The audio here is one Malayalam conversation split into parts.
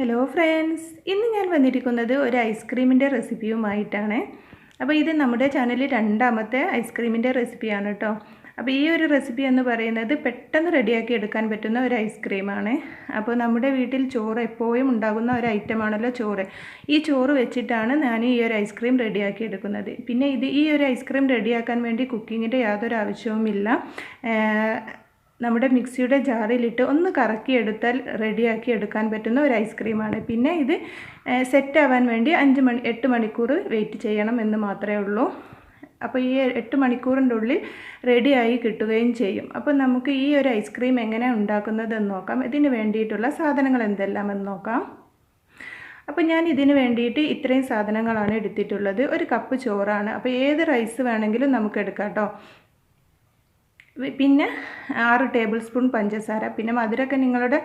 ഹലോ ഫ്രണ്ട്സ്, ഇന്ന് ഞാൻ വന്നിരിക്കുന്നത് ഒരു ഐസ്ക്രീമിൻ്റെ റെസിപ്പിയുമായിട്ടാണ്. അപ്പോൾ ഇത് നമ്മുടെ ചാനലിൽ രണ്ടാമത്തെ ഐസ്ക്രീമിൻ്റെ റെസിപ്പിയാണ് കേട്ടോ. അപ്പോൾ ഈ ഒരു റെസിപ്പി എന്ന് പറയുന്നത് പെട്ടെന്ന് റെഡിയാക്കി എടുക്കാൻ പറ്റുന്ന ഒരു ഐസ്ക്രീമാണ്. അപ്പോൾ നമ്മുടെ വീട്ടിൽ ചോറ് എപ്പോഴും ഉണ്ടാകുന്ന ഒരു ഐറ്റമാണല്ലോ ചോറ്. ഈ ചോറ് വെച്ചിട്ടാണ് ഞാൻ ഈ ഒരു ഐസ്ക്രീം റെഡിയാക്കി എടുക്കുന്നത്. പിന്നെ ഈ ഒരു ഐസ്ക്രീം റെഡിയാക്കാൻ വേണ്ടി കുക്കിങ്ങിൻ്റെ യാതൊരു ആവശ്യവുമില്ല. നമ്മുടെ മിക്സിയുടെ ജാറിലിട്ട് ഒന്ന് കറക്കിയെടുത്താൽ റെഡിയാക്കി എടുക്കാൻ പറ്റുന്ന ഒരു ഐസ്ക്രീമാണ്. പിന്നെ ഇത് സെറ്റ് ആവാൻ വേണ്ടി 8 മണിക്കൂർ വെയിറ്റ് ചെയ്യണം എന്ന് മാത്രമേ ഉള്ളൂ. അപ്പോൾ ഈ 8 മണിക്കൂറിൻ്റെ ഉള്ളിൽ റെഡിയായി കിട്ടുകയും ചെയ്യും. അപ്പോൾ നമുക്ക് ഈ ഒരു ഐസ്ക്രീം എങ്ങനെ ഉണ്ടാക്കുന്നതെന്ന് നോക്കാം. ഇതിന് വേണ്ടിയിട്ടുള്ള സാധനങ്ങൾ എന്തെല്ലാമെന്ന് നോക്കാം. അപ്പോൾ ഞാൻ ഇതിന് വേണ്ടിയിട്ട് ഇത്രയും സാധനങ്ങളാണ് എടുത്തിട്ടുള്ളത്. ഒരു കപ്പ് ചോറാണ്. അപ്പോൾ ഏത് റൈസ് വേണമെങ്കിലും നമുക്ക് എടുക്കാം കേട്ടോ. പിന്നെ 6 ടേബിൾ സ്പൂൺ പഞ്ചസാര, പിന്നെ മധുരമൊക്കെ നിങ്ങളുടെ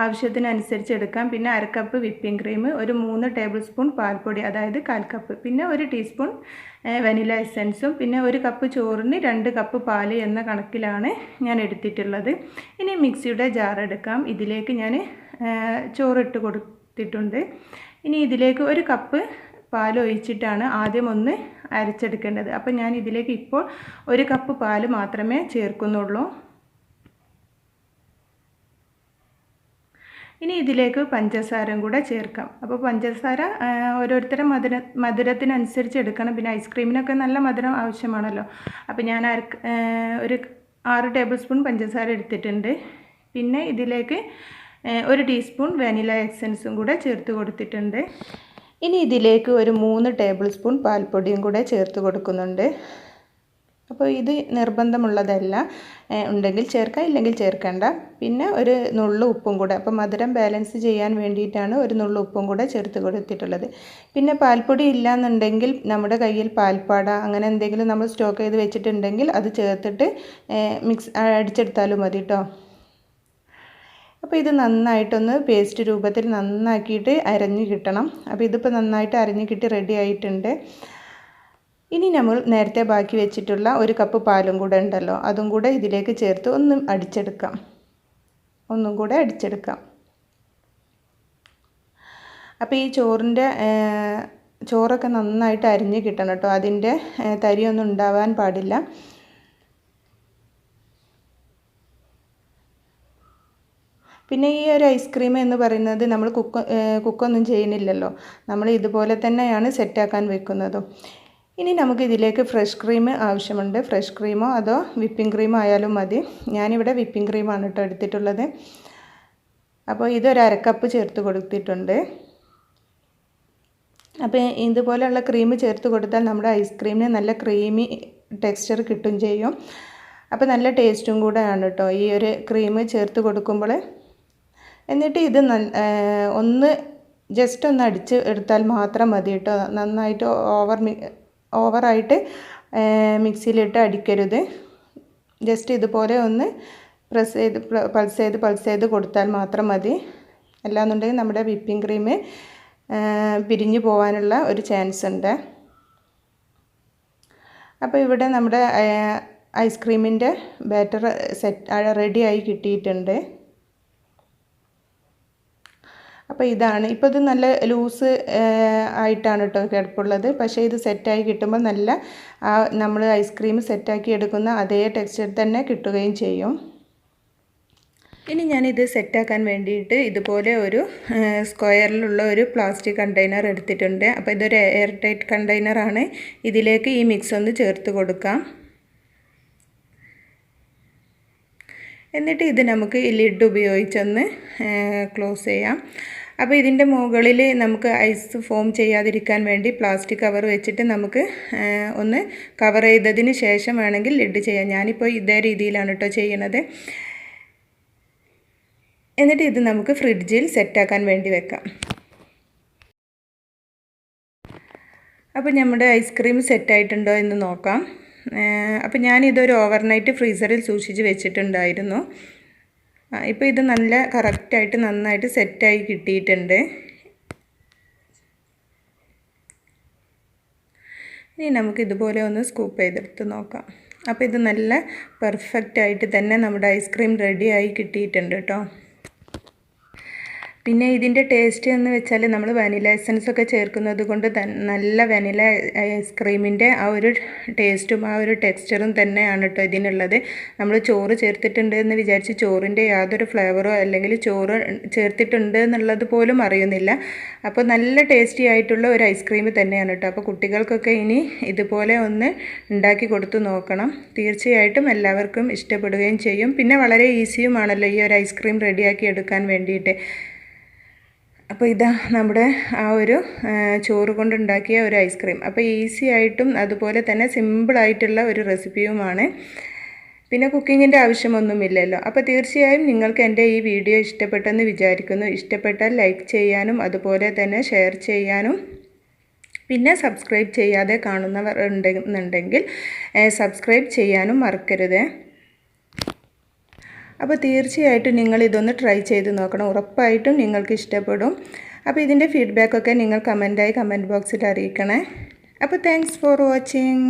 ആവശ്യത്തിനനുസരിച്ച് എടുക്കാം. പിന്നെ 1/2 കപ്പ് വിപ്പിംഗ് ക്രീം, ഒരു 3 ടേബിൾ സ്പൂൺ പാൽപ്പൊടി, അതായത് 1/4 കപ്പ്, പിന്നെ 1 ടീസ്പൂൺ വനില എസൻസും, പിന്നെ 1 കപ്പ് ചോറിന് 2 കപ്പ് പാൽ എന്ന കണക്കിലാണ് ഞാൻ എടുത്തിട്ടുള്ളത്. ഇനി മിക്സിയുടെ ജാർ എടുക്കാം. ഇതിലേക്ക് ഞാൻ ചോറിട്ട് കൊടുത്തിട്ടുണ്ട്. ഇനി ഇതിലേക്ക് 1 കപ്പ് പാൽ ഒഴിച്ചിട്ടാണ് ആദ്യം ഒന്ന് അരച്ചെടുക്കേണ്ടത്. അപ്പോൾ ഞാൻ ഇതിലേക്ക് ഇപ്പോൾ 1 കപ്പ് പാൽ മാത്രമേ ചേർക്കുന്നുള്ളൂ. ഇനി ഇതിലേക്ക് പഞ്ചസാരയും കൂടെ ചേർക്കാം. അപ്പോൾ പഞ്ചസാര ഓരോരുത്തരുടെ മധുരത്തിനനുസരിച്ച് എടുക്കണം. പിന്നെ ഐസ്ക്രീമിനൊക്കെ നല്ല മധുരം ആവശ്യമാണല്ലോ. അപ്പോൾ ഞാൻ ഒരു 6 ടേബിൾ സ്പൂൺ പഞ്ചസാര എടുത്തിട്ടുണ്ട്. പിന്നെ ഇതിലേക്ക് 1 ടീസ്പൂൺ വനില എസൻസും കൂടെ ചേർത്ത് കൊടുത്തിട്ടുണ്ട്. ഇനി ഇതിലേക്ക് ഒരു 3 ടേബിൾ സ്പൂൺ പാൽപ്പൊടിയും കൂടെ ചേർത്ത് കൊടുക്കുന്നുണ്ട്. അപ്പോൾ ഇത് നിർബന്ധമുള്ളതല്ല, ഉണ്ടെങ്കിൽ ചേർക്കാം, ഇല്ലെങ്കിൽ ചേർക്കേണ്ട. പിന്നെ ഒരു നുള്ളു ഉപ്പും കൂടെ, അപ്പോൾ മധുരം ബാലൻസ് ചെയ്യാൻ വേണ്ടിയിട്ടാണ് ഒരു നുള്ളു ഉപ്പും കൂടെ ചേർത്ത് കൊടുത്തിട്ടുള്ളത്. പിന്നെ പാൽപ്പൊടി ഇല്ലയെന്നുണ്ടെങ്കിൽ നമ്മുടെ കയ്യിൽ പാൽപ്പാട അങ്ങനെ എന്തെങ്കിലും നമ്മൾ സ്റ്റോക്ക് ചെയ്ത് വെച്ചിട്ടുണ്ടെങ്കിൽ അത് ചേർത്തിട്ട് അടിച്ചെടുത്താലും മതി കേട്ടോ. അപ്പോൾ ഇത് നന്നായിട്ടൊന്ന് പേസ്റ്റ് രൂപത്തിൽ നന്നാക്കിയിട്ട് അരഞ്ഞ് കിട്ടണം. അപ്പോൾ ഇതിപ്പോൾ നന്നായിട്ട് അരഞ്ഞ് കിട്ടി റെഡി ആയിട്ടുണ്ട്. ഇനി നമ്മൾ നേരത്തെ ബാക്കി വെച്ചിട്ടുള്ള 1 കപ്പ് പാലും കൂടെ ഉണ്ടല്ലോ, അതും കൂടെ ഇതിലേക്ക് ചേർത്ത് ഒന്നും കൂടെ അടിച്ചെടുക്കാം. അപ്പോൾ ഈ ചോറൊക്കെ നന്നായിട്ട് അരിഞ്ഞ് കിട്ടണം കേട്ടോ. അതിൻ്റെ തരിയൊന്നും ഉണ്ടാവാൻ പാടില്ല. പിന്നെ ഈ ഒരു ഐസ്ക്രീം എന്ന് പറയുന്നത് നമ്മൾ കുക്കൊന്നും ചെയ്യുന്നില്ലല്ലോ, നമ്മൾ ഇതുപോലെ തന്നെയാണ് സെറ്റാക്കാൻ വെക്കുന്നതും. ഇനി നമുക്ക് ഇതിലേക്ക് ഫ്രഷ് ക്രീം ആവശ്യമുണ്ട്. ഫ്രഷ് ക്രീമോ അതോ വിപ്പിംഗ് ക്രീമോ ആയാലും മതി. ഞാനിവിടെ വിപ്പിംഗ് ക്രീമാണ് കേട്ടോ എടുത്തിട്ടുള്ളത്. അപ്പോൾ ഇതൊരു 1/2 കപ്പ് ചേർത്ത് കൊടുത്തിട്ടുണ്ട്. അപ്പോൾ ഇതുപോലെയുള്ള ക്രീം ചേർത്ത് കൊടുത്താൽ നമ്മുടെ ഐസ്ക്രീമിന് നല്ല ക്രീമി ടെക്സ്ചർ കിട്ടും ചെയ്യും. അപ്പോൾ നല്ല ടേസ്റ്റും കൂടെയാണ് കേട്ടോ ഈ ഒരു ക്രീം ചേർത്ത് കൊടുക്കുമ്പോൾ. എന്നിട്ട് ഇത് ജസ്റ്റ് ഒന്ന് അടിച്ച് എടുത്താൽ മാത്രം മതി കേട്ടോ. നന്നായിട്ട് ഓവറായിട്ട് മിക്സിയിലിട്ട് അടിക്കരുത്. ജസ്റ്റ് ഇതുപോലെ ഒന്ന് പൾസ് ചെയ്ത് കൊടുത്താൽ മാത്രം മതി. അല്ലാന്നുണ്ടെങ്കിൽ നമ്മുടെ വിപ്പിംഗ് ക്രീം പിരിഞ്ഞു പോകാനുള്ള ഒരു ചാൻസ് ഉണ്ട്. അപ്പോൾ ഇവിടെ നമ്മുടെ ഐസ്ക്രീമിൻ്റെ ബാറ്റർ റെഡിയായി കിട്ടിയിട്ടുണ്ട്. അപ്പോൾ ഇതാണ്, ഇപ്പോൾ ഇത് നല്ല ലൂസ് ആയിട്ടാണ് കേട്ടോ കിടപ്പുള്ളത്. പക്ഷേ ഇത് സെറ്റായി കിട്ടുമ്പോൾ നല്ല നമ്മൾ ഐസ്ക്രീം സെറ്റാക്കി എടുക്കുന്ന അതേ ടെക്സ്ചർ തന്നെ കിട്ടുകയും ചെയ്യും. ഇനി ഞാനിത് സെറ്റാക്കാൻ വേണ്ടിയിട്ട് ഇതുപോലെ ഒരു സ്ക്വയറിലുള്ള ഒരു പ്ലാസ്റ്റിക് കണ്ടെയ്നർ എടുത്തിട്ടുണ്ട്. അപ്പോൾ ഇതൊരു എയർ ടൈറ്റ് കണ്ടെയ്നറാണ്. ഇതിലേക്ക് ഈ മിക്സ് ഒന്ന് ചേർത്ത് കൊടുക്കാം. എന്നിട്ട് ഇത് നമുക്ക് ഈ ലിഡ് ഉപയോഗിച്ചൊന്ന് ക്ലോസ് ചെയ്യാം. അപ്പോൾ ഇതിൻ്റെ മുകളിൽ നമുക്ക് ഐസ് ഫോം ചെയ്യാതിരിക്കാൻ വേണ്ടി പ്ലാസ്റ്റിക് കവർ വെച്ചിട്ട് നമുക്ക് ഒന്ന് കവർ ചെയ്തതിന് ശേഷം വേണമെങ്കിൽ ലിഡ് ചെയ്യാം. ഞാനിപ്പോൾ ഇതേ രീതിയിലാണ് കേട്ടോ ചെയ്യണത്. എന്നിട്ട് ഇത് നമുക്ക് ഫ്രിഡ്ജിൽ സെറ്റാക്കാൻ വേണ്ടി വെക്കാം. അപ്പോൾ നമ്മുടെ ഐസ്ക്രീം സെറ്റായിട്ടുണ്ടോ എന്ന് നോക്കാം. അപ്പോൾ ഞാനിതൊരു ഓവർനൈറ്റ് ഫ്രീസറിൽ സൂക്ഷിച്ച് വെച്ചിട്ടുണ്ടായിരുന്നു. ഇപ്പോൾ ഇത് നല്ല കറക്റ്റായിട്ട് നന്നായിട്ട് സെറ്റായി കിട്ടിയിട്ടുണ്ട്. ഇനി നമുക്കിതുപോലെ ഒന്ന് സ്കൂപ്പ് ചെയ്തെടുത്ത് നോക്കാം. അപ്പോൾ ഇത് നല്ല പെർഫെക്റ്റ് ആയിട്ട് തന്നെ നമ്മുടെ ഐസ്ക്രീം റെഡിയായി കിട്ടിയിട്ടുണ്ട് കേട്ടോ. പിന്നെ ഇതിൻ്റെ ടേസ്റ്റ് എന്ന് വെച്ചാൽ നമ്മൾ വാനില എസൻസ് ഒക്കെ ചേർക്കുന്നത് കൊണ്ട് നല്ല വാനില ഐസ്ക്രീമിൻ്റെ ആ ഒരു ടേസ്റ്റും ആ ഒരു ടെക്സ്ചറും തന്നെയാണ് കേട്ടോ ഇതിനുള്ളത്. നമ്മൾ ചോറ് ചേർത്തിട്ടുണ്ട് എന്ന് വിചാരിച്ച് ചോറിൻ്റെ യാതൊരു ഫ്ലേവറോ അല്ലെങ്കിൽ ചോറ് ചേർത്തിട്ടുണ്ട് എന്നുള്ളത് പോലും അറിയുന്നില്ല. അപ്പോൾ നല്ല ടേസ്റ്റി ആയിട്ടുള്ള ഒരു ഐസ്ക്രീം തന്നെയാണ് കേട്ടോ. അപ്പോൾ കുട്ടികൾക്കൊക്കെ ഇനി ഇതുപോലെ ഒന്ന് ഉണ്ടാക്കി കൊടുത്തു നോക്കണം. തീർച്ചയായിട്ടും എല്ലാവർക്കും ഇഷ്ടപ്പെടുകയും ചെയ്യും. പിന്നെ വളരെ ഈസിയുമാണല്ലോ ഈ ഒരു ഐസ്ക്രീം റെഡിയാക്കി എടുക്കാൻ വേണ്ടിയിട്ട്. അപ്പോൾ ഇതാ നമ്മുടെ ആ ഒരു ചോറ് കൊണ്ടുണ്ടാക്കിയ ഒരു ഐസ്ക്രീം. അപ്പോൾ ഈസി ആയിട്ടും അതുപോലെ തന്നെ സിമ്പിളായിട്ടുള്ള ഒരു റെസിപ്പിയുമാണ്. പിന്നെ കുക്കിങ്ങിൻ്റെ ആവശ്യമൊന്നുമില്ലല്ലോ. അപ്പോൾ തീർച്ചയായും നിങ്ങൾക്ക് എൻ്റെ ഈ വീഡിയോ ഇഷ്ടപ്പെട്ടെന്ന് വിചാരിക്കുന്നു. ഇഷ്ടപ്പെട്ടാൽ ലൈക്ക് ചെയ്യാനും അതുപോലെ തന്നെ ഷെയർ ചെയ്യാനും പിന്നെ സബ്സ്ക്രൈബ് ചെയ്യാതെ കാണുന്നവർ ഉണ്ടെന്നുണ്ടെങ്കിൽ സബ്സ്ക്രൈബ് ചെയ്യാനും മറക്കരുത്. അപ്പോൾ തീർച്ചയായിട്ടും നിങ്ങളിതൊന്ന് ട്രൈ ചെയ്ത് നോക്കണം. ഉറപ്പായിട്ടും നിങ്ങൾക്ക് ഇഷ്ടപ്പെടും. അപ്പോൾ ഇതിൻ്റെ ഫീഡ്ബാക്കൊക്കെ നിങ്ങൾ കമൻറ്റ് ബോക്സിൽ അറിയിക്കണേ. അപ്പോൾ താങ്ക്സ് ഫോർ വാച്ചിങ്.